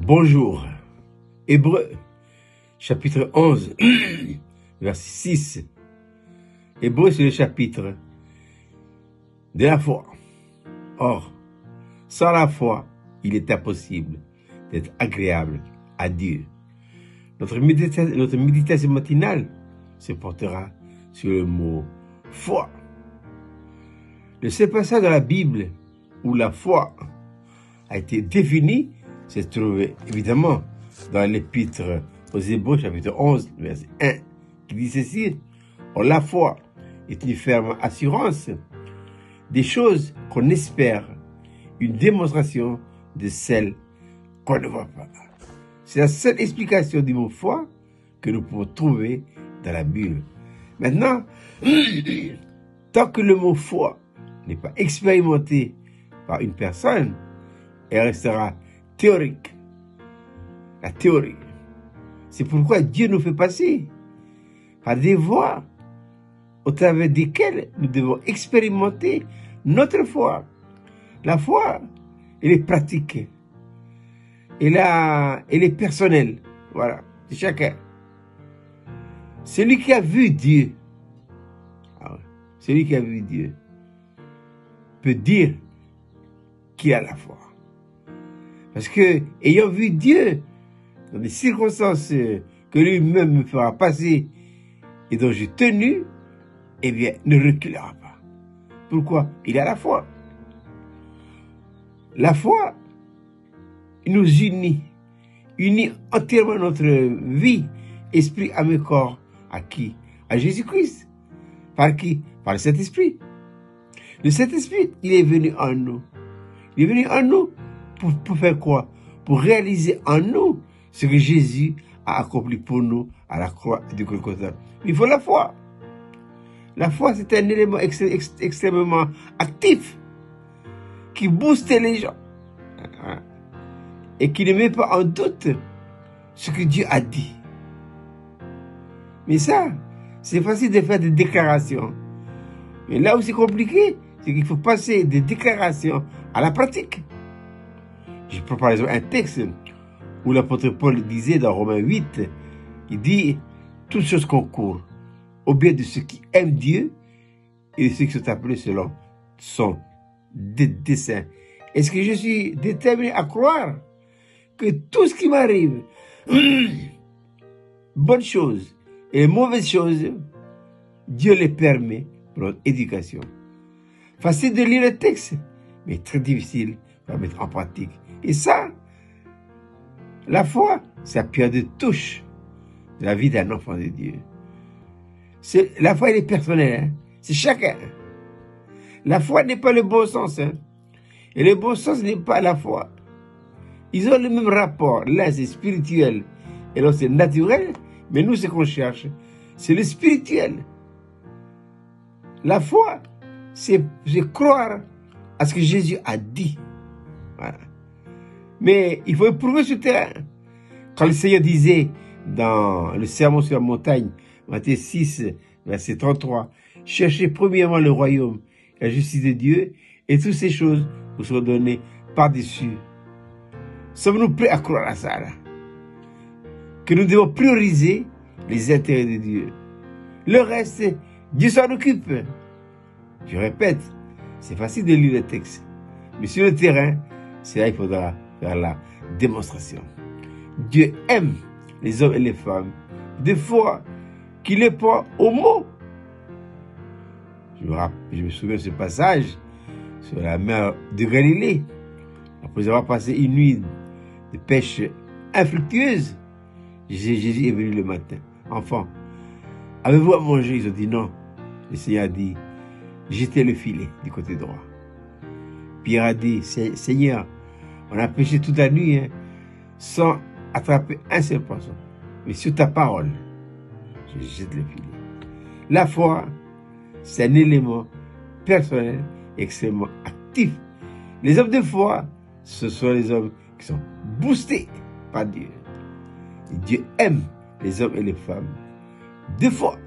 Bonjour. Hébreux, chapitre 11, verset 6. Hébreux, c'est le chapitre de la foi. Or, sans la foi, il est impossible d'être agréable à Dieu. Notre méditation matinale se portera sur le mot foi. Le seul passage dans la Bible où la foi a été définie se trouve évidemment dans l'épître aux Hébreux, chapitre 11, verset 1, qui dit ceci: or, la foi est une ferme assurance des choses qu'on espère, une démonstration de celles qu'on ne voit pas. C'est la seule explication du mot foi que nous pouvons trouver dans la Bible. Maintenant, tant que le mot foi n'est pas expérimenté par une personne, elle restera théorique. La théorie. C'est pourquoi Dieu nous fait passer par des voies au travers desquelles nous devons expérimenter notre foi. La foi, elle est pratique. Elle est personnelle. Voilà, c'est chacun. Celui qui a vu Dieu, celui qui a vu Dieu peut dire qu'il a la foi. Parce que, ayant vu Dieu dans des circonstances que lui-même me fera passer et dont j'ai tenu, eh bien, ne reculera pas. Pourquoi? Il a la foi. La foi nous unit entièrement notre vie, esprit, âme et corps. À qui? À Jésus-Christ. Par qui? Par le Saint-Esprit. Le Saint-Esprit, il est venu en nous. Il est venu en nous pour faire quoi? Pour réaliser en nous ce que Jésus a accompli pour nous à la croix de Golgotha. Il faut la foi. La foi, c'est un élément extrêmement actif qui booste les gens et qui ne met pas en doute ce que Dieu a dit. Mais ça, c'est facile de faire des déclarations. Mais là où c'est compliqué, c'est qu'il faut passer des déclarations à la pratique. Je prends par exemple un texte où l'apôtre Paul disait dans Romains 8, il dit « Toutes choses concourent au bien de ceux qui aiment Dieu et de ceux qui sont appelés selon son dessein. » Est-ce que je suis déterminé à croire que tout ce qui m'arrive, bonnes choses et mauvaises choses, Dieu les permet pour notre éducation? Facile de lire le texte, mais très difficile à mettre en pratique. Et ça, la foi, c'est la pierre de touche de la vie d'un enfant de Dieu. La foi, elle est personnelle, hein? C'est chacun. La foi n'est pas le bon sens, hein? Et le bon sens n'est pas la foi. Ils ont le même rapport. L'un, c'est spirituel et l'autre, c'est naturel. Mais nous, ce qu'on cherche, c'est le spirituel. La foi, c'est croire à ce que Jésus a dit. Voilà. Mais il faut éprouver ce terrain. Quand le Seigneur disait dans le sermon sur la montagne, Matthieu 6, verset 33, « Cherchez premièrement le royaume et la justice de Dieu, et toutes ces choses vous seront données par-dessus. » Sommes-nous prêts à croire à ça, là? Que nous devons prioriser les intérêts de Dieu. Le reste, Dieu s'en occupe. Je répète, c'est facile de lire le texte. Mais sur le terrain, c'est là qu'il faudra faire la démonstration. Dieu aime les hommes et les femmes, des fois qu'il les prend au mot. Je me souviens de ce passage sur la mer de Galilée. Après avoir passé une nuit de pêche infructueuse, Jésus est venu le matin. Enfant, avez-vous à manger? Ils ont dit non. Le Seigneur a dit, jetez le filet du côté droit. Pierre a dit, Seigneur, on a pêché toute la nuit, hein, sans attraper un seul poisson. Mais sur ta parole, je jette le filet. La foi, c'est un élément personnel extrêmement actif. Les hommes de foi, ce sont les hommes qui sont boostés par Dieu. Et Dieu aime les hommes et les femmes de foi.